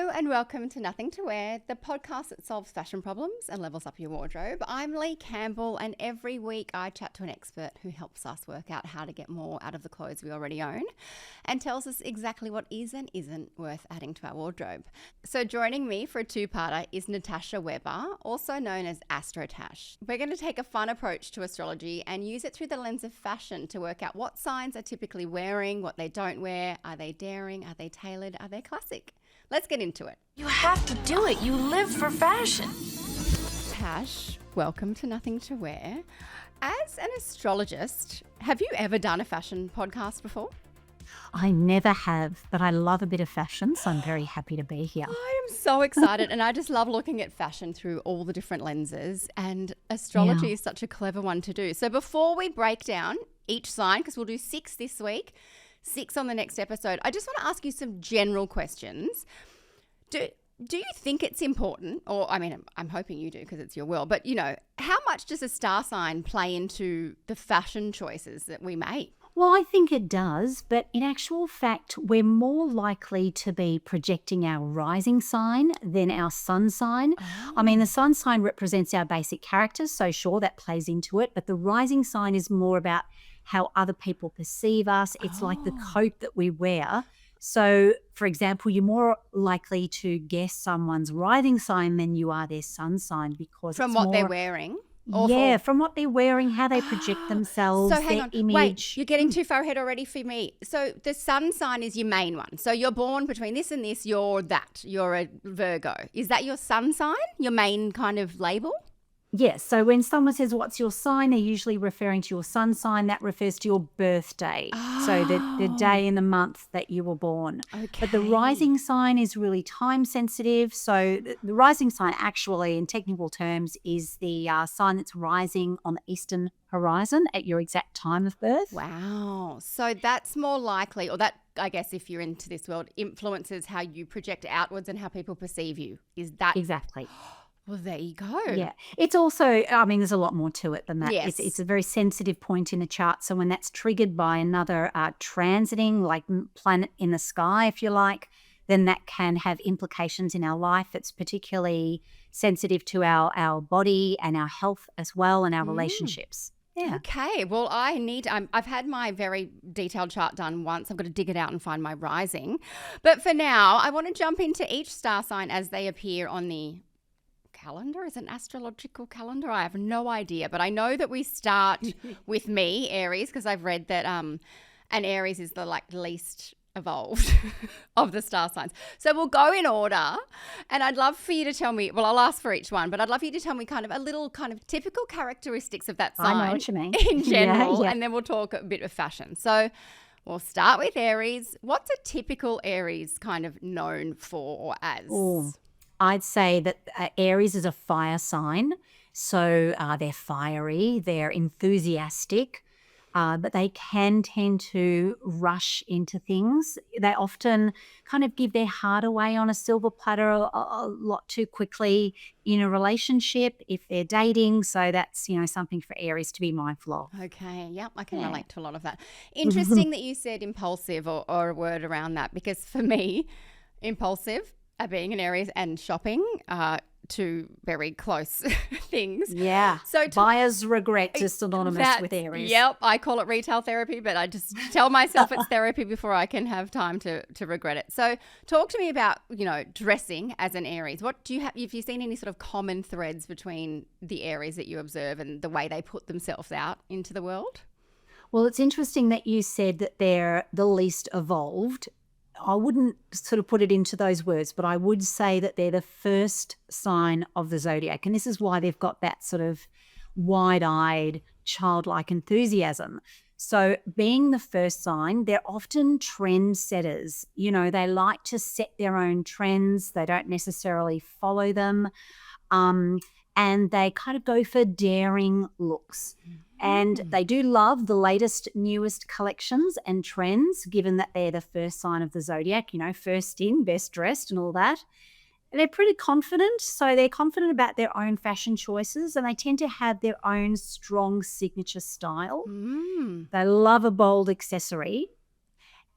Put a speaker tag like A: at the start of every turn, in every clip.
A: Hello and welcome to Nothing to Wear, the podcast that solves fashion problems and levels up your wardrobe. I'm Leigh Campbell, and every week I chat to an expert who helps us work out how to get more out of the clothes we already own and tells us exactly what is and isn't worth adding to our wardrobe. So joining me for a two-parter is Natasha Weber, also known as Tash. We're going to take a fun approach to astrology and use it through the lens of fashion to work out what signs are typically wearing, what they don't wear, are they daring, are they tailored, are they classic? Let's get into it.
B: You have to do it. You live for fashion.
A: Tash, welcome to Nothing to Wear. As an astrologist, have you ever done a fashion podcast before?
C: I never have, but I love a bit of fashion, so I'm very happy to be here.
A: I am so excited, and I just love looking at fashion through all the different lenses, and astrology is such a clever one to do. So before we break down each sign, because we'll do 6 this week, 6 on the next episode, I just want to ask you some general questions. Do you think it's important, or I mean, I'm hoping you do because it's your will, but how much does a star sign play into the fashion choices that we make?
C: Well, I think it does, but in actual fact, we're more likely to be projecting our rising sign than our sun sign. Oh. I mean, the sun sign represents our basic characters, so sure, that plays into it, but the rising sign is more about how other people perceive us. It's like the coat that we wear. So, for example, you're more likely to guess someone's rising sign than you are their sun sign because
A: from what they're wearing.
C: Yeah, from what they're wearing, how they project themselves,
A: so hang
C: their
A: on.
C: image.
A: Wait, you're getting too far ahead already for me. So the sun sign is your main one. So you're born between this and this, you're that. You're a Virgo. Is that your sun sign, your main kind of label?
C: Yes. So when someone says, what's your sign, they're usually referring to your sun sign. That refers to your birthday. So the day and the month that you were born.
A: Okay.
C: But the rising sign is really time sensitive. So the rising sign actually, in technical terms, is the sign that's rising on the eastern horizon at your exact time of birth.
A: Wow. So that's more likely, or that, I guess, if you're into this world, influences how you project outwards and how people perceive you. Is that
C: exactly?
A: Well, there you go.
C: Yeah. It's also, I mean, there's a lot more to it than that.
A: Yes.
C: It's a very sensitive point in the chart. So when that's triggered by another transiting, like planet in the sky, if you like, then that can have implications in our life. It's particularly sensitive to our body and our health as well, and our relationships. Yeah.
A: Okay. Well, I've had my very detailed chart done once. I've got to dig it out and find my rising. But for now, I want to jump into each star sign as they appear on the calendar. Is it an astrological calendar? I have no idea, but I know that we start with me, Aries, because I've read that and Aries is the least evolved of the star signs. So we'll go in order, and I'd love for you to tell me, well, I'll ask for each one, but I'd love for you to tell me kind of a little kind of typical characteristics of that sign.
C: I know what you mean.
A: In general,
C: yeah.
A: And then we'll talk a bit of fashion. So we'll start with Aries. What's a typical Aries kind of known for or as?
C: Ooh. I'd say that Aries is a fire sign, so they're fiery, they're enthusiastic, but they can tend to rush into things. They often kind of give their heart away on a silver platter a lot too quickly in a relationship if they're dating. So that's, something for Aries to be mindful of.
A: Okay, yep, I can relate to a lot of that. Interesting that you said impulsive or a word around that, because for me, impulsive, being an Aries, and shopping are two very close things.
C: Yeah. So buyer's regret is synonymous with Aries.
A: Yep. I call it retail therapy, but I just tell myself it's therapy before I can have time to regret it. So talk to me about, dressing as an Aries. Have you seen any sort of common threads between the Aries that you observe and the way they put themselves out into the world?
C: Well, it's interesting that you said that they're the least evolved. I wouldn't sort of put it into those words, but I would say that they're the first sign of the zodiac. And this is why they've got that sort of wide-eyed, childlike enthusiasm. So being the first sign, they're often trend setters. They like to set their own trends. They don't necessarily follow them. And they kind of go for daring looks. And they do love the latest, newest collections and trends, given that they're the first sign of the zodiac, first in, best dressed and all that. And they're pretty confident. So they're confident about their own fashion choices, and they tend to have their own strong signature style. They love a bold accessory.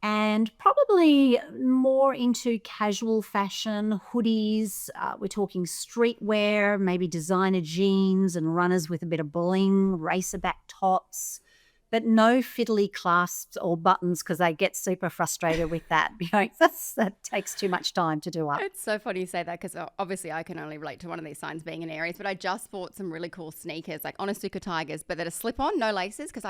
C: and probably more into casual fashion, hoodies. We're talking streetwear, maybe designer jeans and runners with a bit of bling, racerback tops, but no fiddly clasps or buttons because they get super frustrated with that. That takes too much time to do up.
A: It's so funny you say that because obviously I can only relate to one of these signs being an Aries, but I just bought some really cool sneakers, like Onitsuka Tigers, but that are slip-on, no laces, because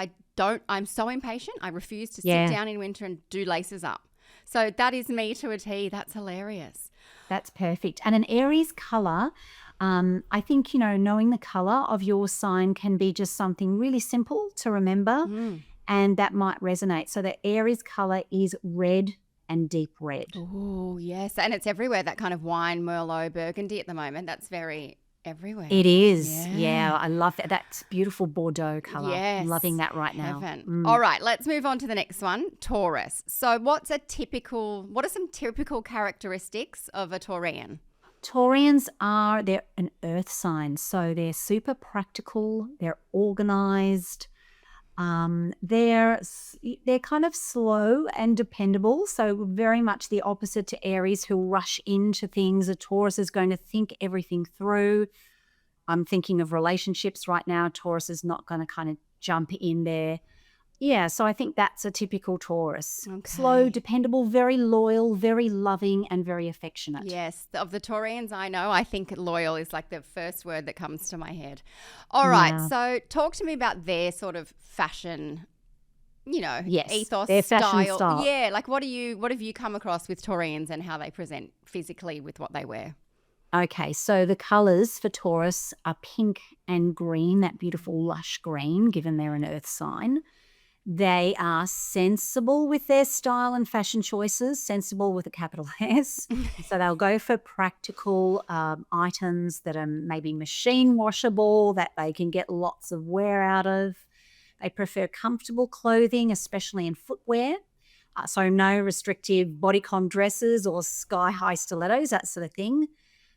A: I'm so impatient. I refuse to sit down in winter and do laces up. So that is me to a T. That's hilarious.
C: That's perfect. And an Aries color, I think, knowing the color of your sign can be just something really simple to remember, and that might resonate. So the Aries color is red and deep red.
A: Oh, yes. And it's everywhere, that kind of wine, Merlot, Burgundy at the moment. That's very everywhere.
C: It is. Yeah, I love that. That's beautiful Bordeaux color.
A: Yes.
C: I'm loving that right now.
A: All right, let's move on to the next one, Taurus. So what are some typical characteristics of a Taurian?
C: Taurians they're an earth sign, so they're super practical, they're organized, they're kind of slow and dependable, so very much the opposite to Aries, who rush into things. A Taurus is going to think everything through. I'm thinking of relationships right now. Taurus is not going to kind of jump in there. Yeah, so I think that's a typical Taurus. Okay. Slow, dependable, very loyal, very loving, and very affectionate.
A: Yes, of the Taurians I know, I think loyal is like the first word that comes to my head. All right, so talk to me about their sort of fashion, ethos,
C: their fashion style.
A: Yeah, like what have you come across with Taurians and how they present physically with what they wear?
C: Okay, so the colours for Taurus are pink and green, that beautiful lush green, given they're an earth sign. They are sensible with their style and fashion choices, sensible with a capital S. So they'll go for practical items that are maybe machine washable, that they can get lots of wear out of. They prefer comfortable clothing, especially in footwear. So no restrictive bodycon dresses or sky-high stilettos, that sort of thing.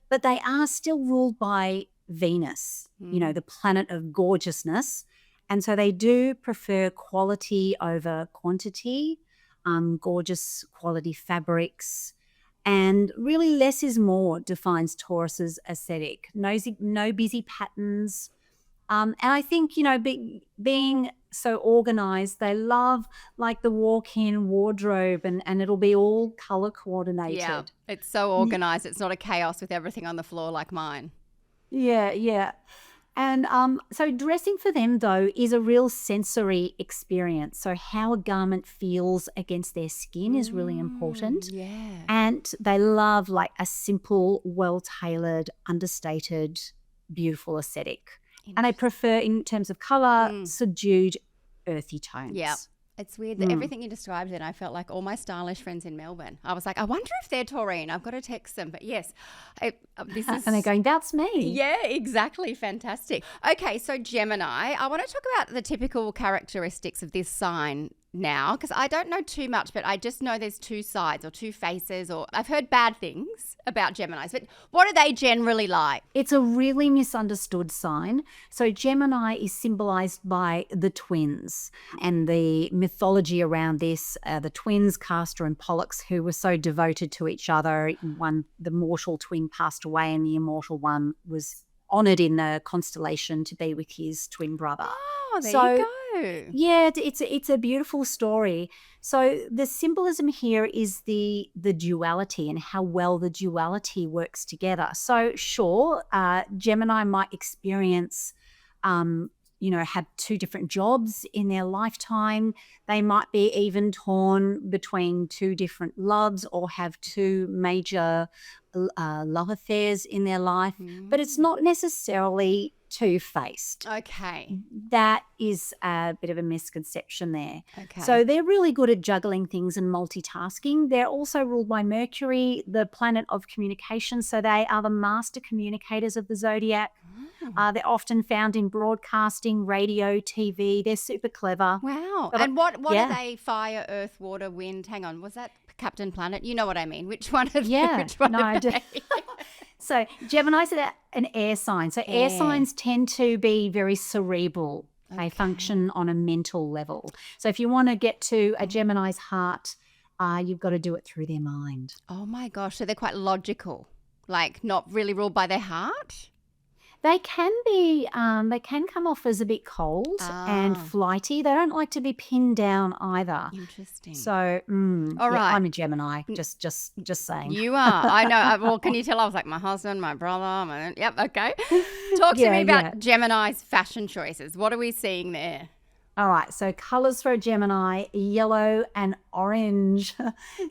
C: But they are still ruled by Venus, the planet of gorgeousness. And so they do prefer quality over quantity, gorgeous quality fabrics, and really less is more defines Taurus's aesthetic. No busy patterns. And I think, being so organized, they love like the walk-in wardrobe and it'll be all color coordinated.
A: Yeah, it's so organized. It's not a chaos with everything on the floor like mine.
C: Yeah. And so dressing for them, though, is a real sensory experience. So how a garment feels against their skin is really important.
A: Yeah.
C: And they love like a simple, well-tailored, understated, beautiful aesthetic. And they prefer, in terms of colour, subdued, earthy tones.
A: Yeah. It's weird that everything you described then, I felt like all my stylish friends in Melbourne. I was like, I wonder if they're Taurian. I've got to text them. But yes, this is...
C: And they're going, that's me.
A: Yeah, exactly. Fantastic. Okay, so Gemini, I want to talk about the typical characteristics of this sign now, because I don't know too much, but I just know there's two sides or two faces, or I've heard bad things about Geminis, but what are they generally like?
C: It's a really misunderstood sign. So Gemini is symbolized by the twins, and the mythology around this, the twins, Castor and Pollux, who were so devoted to each other. The mortal twin passed away and the immortal one was honoured in the constellation to be with his twin brother.
A: Oh, there you go.
C: Yeah, it's a beautiful story. So the symbolism here is the duality and how well the duality works together. So sure, Gemini might experience, have two different jobs in their lifetime. They might be even torn between two different loves or have two major love affairs in their life, but it's not necessarily two-faced.
A: Okay.
C: That is a bit of a misconception there.
A: Okay.
C: So they're really good at juggling things and multitasking. They're also ruled by Mercury, the planet of communication. So they are the master communicators of the zodiac. They're often found in broadcasting, radio, TV. They're super clever.
A: Wow.
C: But
A: and what are they? Fire, earth, water, wind? Hang on. Was that Captain Planet? You know what I mean. Which one of which one
C: I do. So Gemini's an air sign. So air signs tend to be very cerebral. They function on a mental level. So if you want to get to a Gemini's heart, you've got to do it through their mind.
A: Oh my gosh. So they're quite logical, like not really ruled by their heart?
C: They can be, they can come off as a bit cold and flighty. They don't like to be pinned down either.
A: Interesting.
C: So,
A: All right.
C: I'm a Gemini. Just saying.
A: You are. I know. Well, can you tell I was like my husband, my brother, yep, okay. Talk to me about Gemini's fashion choices. What are we seeing there?
C: All right, so colours for a Gemini, yellow and orange.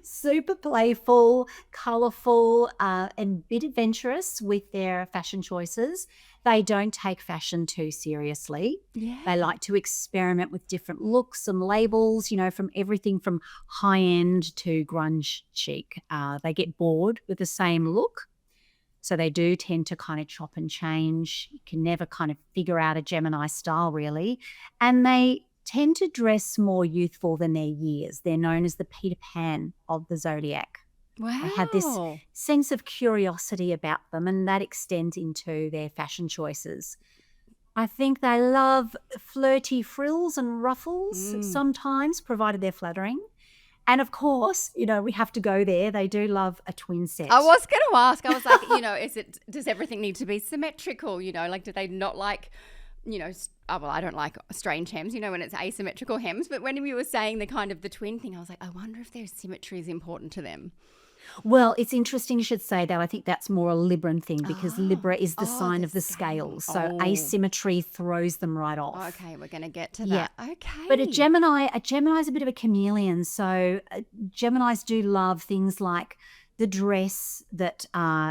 C: Super playful, colourful, and a bit adventurous with their fashion choices. They don't take fashion too seriously.
A: Yeah.
C: They like to experiment with different looks and labels, from everything from high-end to grunge chic. They get bored with the same look. So they do tend to kind of chop and change. You can never kind of figure out a Gemini style really. And they tend to dress more youthful than their years. They're known as the Peter Pan of the zodiac.
A: Wow.
C: They have this sense of curiosity about them, and that extends into their fashion choices. I think they love flirty frills and ruffles sometimes, provided they're flattering. And of course, we have to go there. They do love a twin set.
A: I was going to ask. I was like, does everything need to be symmetrical? Like, do they not like, I don't like strange hems, when it's asymmetrical hems. But when you were saying the twin thing, I was like, I wonder if their symmetry is important to them.
C: Well, it's interesting you should say that. I think that's more a Libran thing because Libra is the sign of the scales. So asymmetry throws them right off.
A: Okay, we're going to get to that. Okay.
C: But a Gemini is a bit of a chameleon. So Geminis do love things like the dress that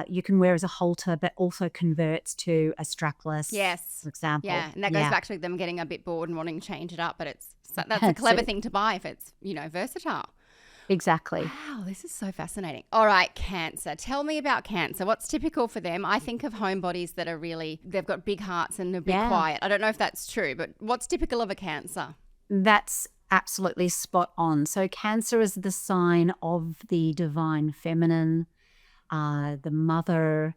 C: you can wear as a halter but also converts to a strapless,
A: yes,
C: for example.
A: Yeah, and that goes back to them getting a bit bored and wanting to change it up. But that's a clever thing to buy if it's, versatile.
C: Exactly.
A: Wow, this is so fascinating. All right, Cancer. Tell me about Cancer. What's typical for them? I think of homebodies that are they've got big hearts and a bit quiet. I don't know if that's true, but what's typical of a Cancer?
C: That's absolutely spot on. So Cancer is the sign of the divine feminine, the mother,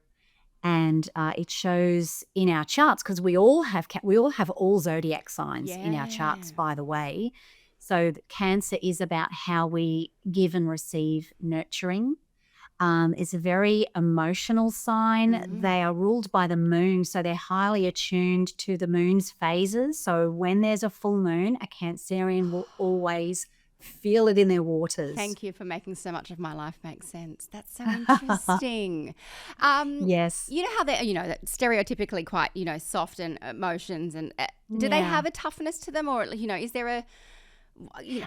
C: and it shows in our charts because we all have all zodiac signs in our charts, by the way. So Cancer is about how we give and receive nurturing. It's a very emotional sign. Mm-hmm. They are ruled by the moon, so they're highly attuned to the moon's phases. So when there's a full moon, a Cancerian will always feel it in their waters.
A: Thank you for making so much of my life make sense. That's so interesting.
C: Yes.
A: You know how they're, stereotypically quite, soft and emotions. And do they have a toughness to them or, is there a...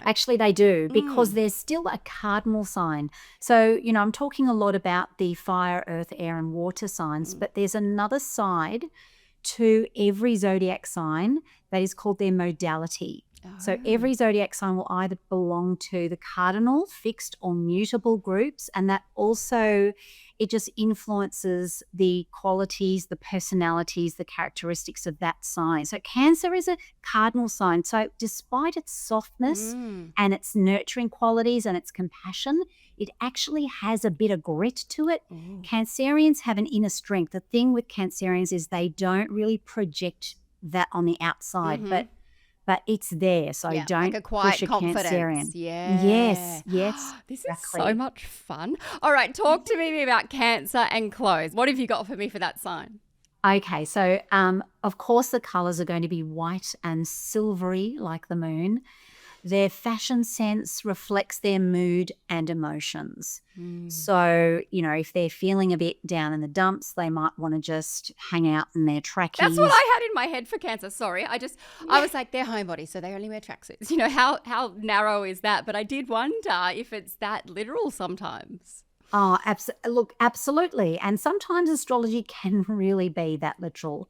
C: Actually, they do because there's still a cardinal sign. So, I'm talking a lot about the fire, earth, air, and water signs, but there's another side to every zodiac sign that is called their modality. So every zodiac sign will either belong to the cardinal, fixed, or mutable groups, and that also it just influences the qualities, the personalities, the characteristics of that sign. So Cancer is a cardinal sign. So despite its softness and its nurturing qualities and its compassion, it actually has a bit of grit to it. Cancerians have an inner strength. The thing with Cancerians is they don't really project that on the outside, but it's there, so don't
A: like a quiet
C: push a
A: confidence.
C: Cancerian.
A: Yeah.
C: Yes.
A: This is so much fun. All right, talk to me about Cancer and clothes. What have you got for me for that sign?
C: Okay, so of course the colours are going to be white and silvery like the moon. Their fashion sense reflects their mood and emotions. So, if they're feeling a bit down in the dumps, they might want to just hang out in their trackies.
A: That's what I had in my head for Cancer. Sorry. I was like, they're homebodies, so they only wear tracksuits. How narrow is that? But I did wonder if it's that literal sometimes.
C: Oh, absolutely. And sometimes astrology can really be that literal.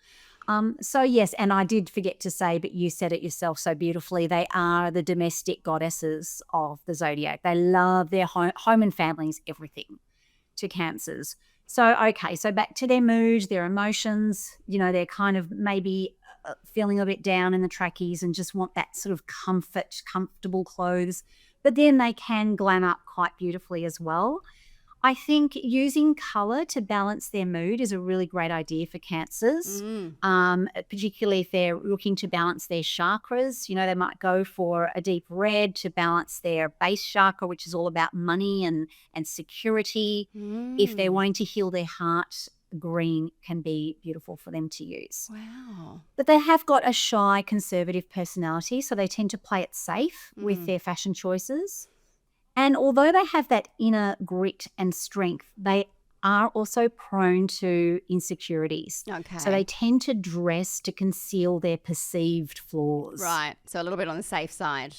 C: So yes, and I did forget to say, but you said it yourself so beautifully, they are the domestic goddesses of the zodiac. They love their home and families, everything to Cancers. So, okay, so back to their mood, their emotions, they're kind of maybe feeling a bit down in the trackies and just want that sort of comfortable clothes. But then they can glam up quite beautifully as well. I think using color to balance their mood is a really great idea for Cancers, particularly if they're looking to balance their chakras. They might go for a deep red to balance their base chakra, which is all about money and security. If they're wanting to heal their heart, green can be beautiful for them to use.
A: Wow.
C: But they have got a shy, conservative personality, so they tend to play it safe with their fashion choices. And although they have that inner grit and strength, they are also prone to insecurities.
A: Okay.
C: So they tend to dress to conceal their perceived flaws.
A: Right. So a little bit on the safe side.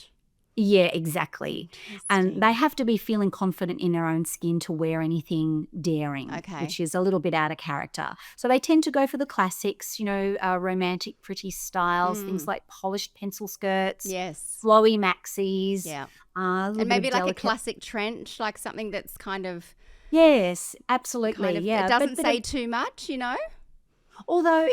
C: Yeah, exactly. And they have to be feeling confident in their own skin to wear anything daring, which is a little bit out of character. So they tend to go for the classics, romantic, pretty styles, things like polished pencil skirts, flowy maxis.
A: Yeah.
C: And
A: maybe like a classic trench, like something that's kind of...
C: Yes, absolutely.
A: It doesn't say too much,
C: Although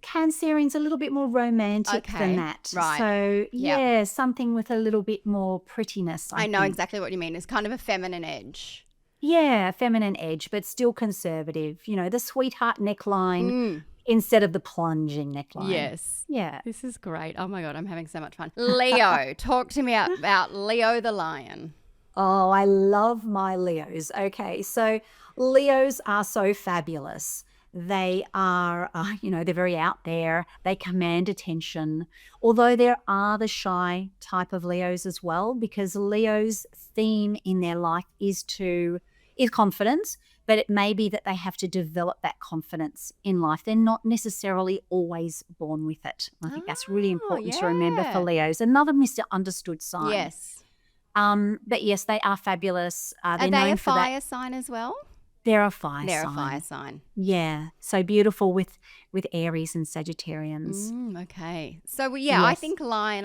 C: Cancerian's a little bit more romantic than that.
A: Right.
C: So, something with a little bit more prettiness, I
A: know
C: think.
A: exactly what you mean. It's kind of a feminine edge.
C: Yeah, feminine edge, but still conservative. The sweetheart neckline instead of the plunging neckline.
A: Yes.
C: Yeah.
A: This is great. Oh, my God, I'm having so much fun. Leo. Talk to me about Leo the lion.
C: Oh, I love my Leos. Okay, so Leos are so fabulous. They are, they're very out there. They command attention, although there are the shy type of Leos as well, because Leo's theme in their life is confidence, but it may be that they have to develop that confidence in life. They're not necessarily always born with it. I think that's really important to remember for Leos. Another misunderstood sign.
A: Yes.
C: But yes, they are fabulous.
A: Are they a fire sign as well?
C: They're a fire sign.
A: They're a fire sign.
C: Yeah. So beautiful with Aries and Sagittarians.
A: Okay. So, I think lion,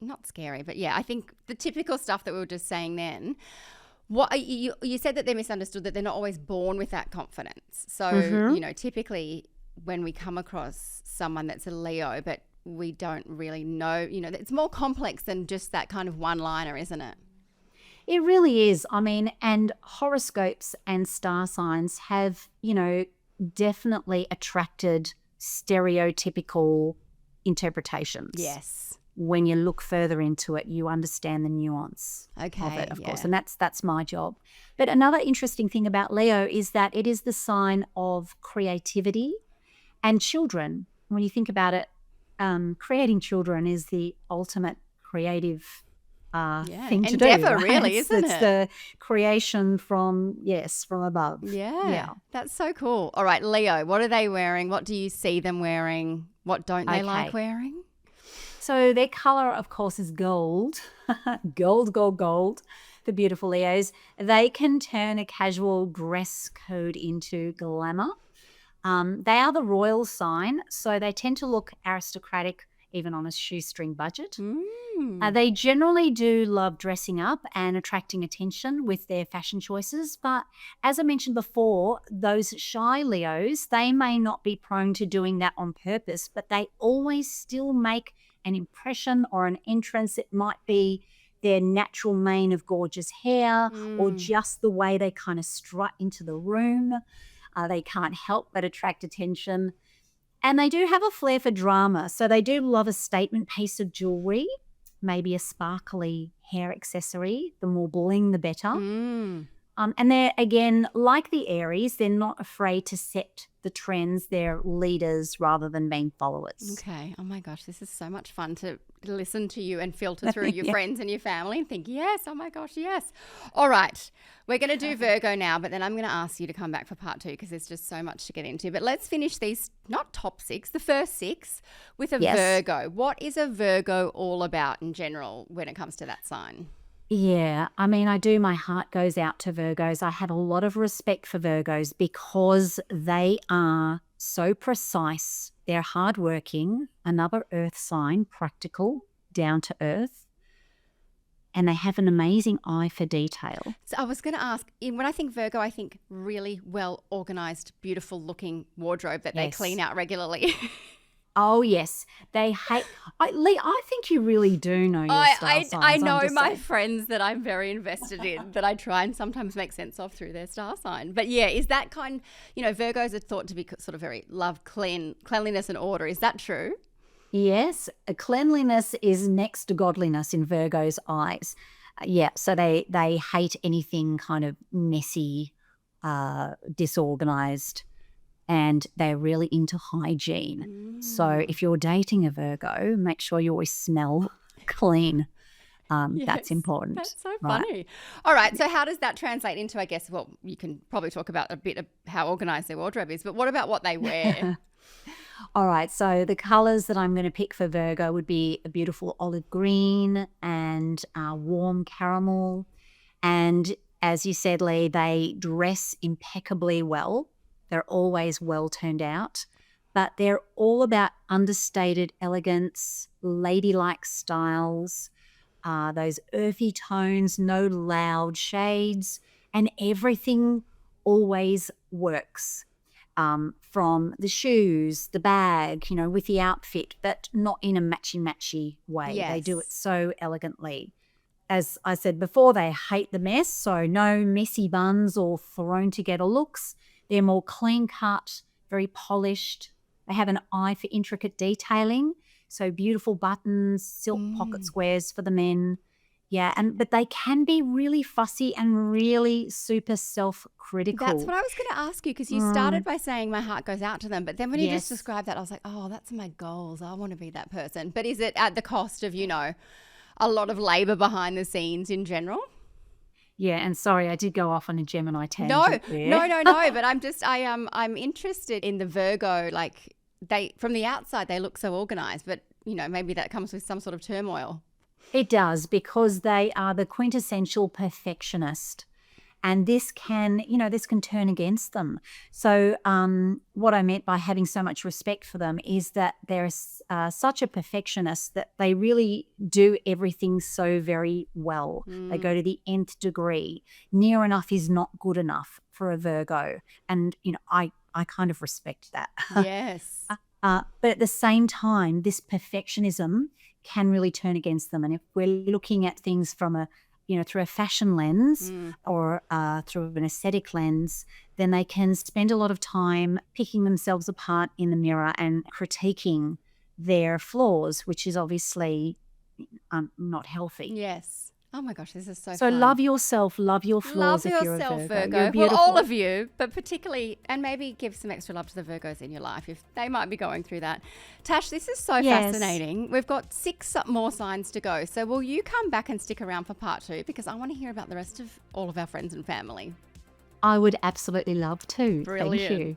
A: not scary, but I think the typical stuff that we were just saying then. What you said that they're misunderstood, that they're not always born with that confidence. So, typically when we come across someone that's a Leo, but we don't really know, it's more complex than just that kind of one-liner, isn't it?
C: It really is. I mean, and horoscopes and star signs have, definitely attracted stereotypical interpretations.
A: Yes.
C: When you look further into it, you understand the nuance of it, of course. And that's my job. But another interesting thing about Leo is that it is the sign of creativity and children. When you think about it, creating children is the ultimate creative thing to do.
A: Endeavor,
C: right?
A: really, isn't it?
C: It's the creation from above.
A: Yeah. That's so cool. All right, Leo, what are they wearing? What do you see them wearing? What don't they like wearing?
C: So their color, of course, is gold. Gold, gold, gold. The beautiful Leos. They can turn a casual dress code into glamour. They are the royal sign, so they tend to look aristocratic even on a shoestring budget. They generally do love dressing up and attracting attention with their fashion choices. But as I mentioned before, those shy Leos, they may not be prone to doing that on purpose, but they always still make an impression or an entrance. It might be their natural mane of gorgeous hair or just the way they kind of strut into the room. They can't help but attract attention. And they do have a flair for drama. So they do love a statement piece of jewelry, maybe a sparkly hair accessory. The more bling, the better. And they're, again, like the Aries, they're not afraid to set the trends. They're leaders rather than being followers.
A: Okay. Oh, my gosh. This is so much fun to listen to you and filter through your friends and your family and think, yes, oh, my gosh, yes. All right. We're going to do Virgo now, but then I'm going to ask you to come back for part 2 because there's just so much to get into. But let's finish these, not top 6, the first 6 with a Virgo. What is a Virgo all about in general when it comes to that sign?
C: Yeah, I mean, my heart goes out to Virgos. I have a lot of respect for Virgos because they are so precise. They're hardworking, another earth sign, practical, down to earth, and they have an amazing eye for detail.
A: So I was going to ask, when I think Virgo, I think really well organized, beautiful looking wardrobe that they clean out regularly.
C: Oh, yes. They hate Leigh, I think you really do know your star signs.
A: I
C: I'm
A: know
C: just
A: my
C: saying.
A: friends that I'm very invested in that I try and sometimes make sense of through their star sign. But yeah, is that kind, Virgos are thought to be sort of very love cleanliness and order. Is that true?
C: Yes, cleanliness is next to godliness in Virgo's eyes. Yeah, so they hate anything kind of messy, disorganized, and they're really into hygiene. So if you're dating a Virgo, make sure you always smell clean. That's
A: Yes,
C: important.
A: That's so
C: right?
A: funny. All right. So how does that translate into, I guess, well, you can probably talk about a bit of how organized their wardrobe is, but what about what they wear?
C: All right, so the colors that I'm going to pick for Virgo would be a beautiful olive green and warm caramel. And as you said, Leigh, they dress impeccably well. They're always well turned out, but they're all about understated elegance, ladylike styles, those earthy tones, no loud shades, and everything always works. From the shoes, the bag, with the outfit, but not in a matchy-matchy way. They do it
A: Yes.
C: so elegantly. As I said before, they hate the mess, so no messy buns or thrown together looks. They're more clean cut, very polished. They have an eye for intricate detailing, so beautiful buttons, silk pocket squares for the men. Yeah, but they can be really fussy and really super self-critical.
A: That's what I was going to ask you, because you started by saying my heart goes out to them. But then when you just
C: Yes.
A: described that, I was like, oh, that's my goals. I want to be that person. But is it at the cost of, a lot of labor behind the scenes in general?
C: Yeah, and sorry, I did go off on a Gemini tangent
A: No,
C: there.
A: no. But I'm interested in the Virgo. Like from the outside, they look so organized, but maybe that comes with some sort of turmoil.
C: It does, because they are the quintessential perfectionist. And this can turn against them. So what I meant by having so much respect for them is that they're such a perfectionist that they really do everything so very well. They go to the nth degree. Near enough is not good enough for a Virgo. And, I kind of respect that.
A: Yes.
C: But at the same time, this perfectionism can really turn against them. And if we're looking at things from through a fashion lens or through an aesthetic lens, then they can spend a lot of time picking themselves apart in the mirror and critiquing their flaws, which is obviously not healthy.
A: Yes. Oh my gosh, this is so
C: So
A: fun.
C: love yourself, love your flaws.
A: Love
C: if you're
A: yourself,
C: a
A: Virgo.
C: You're beautiful.
A: Well, all of you, but particularly, and maybe give some extra love to the Virgos in your life if they might be going through that. Tash, this is so
C: Yes.
A: fascinating. We've got 6 more signs to go. So will you come back and stick around for part 2? Because I want to hear about the rest of all of our friends and family.
C: I would absolutely love to.
A: Brilliant.
C: Thank you.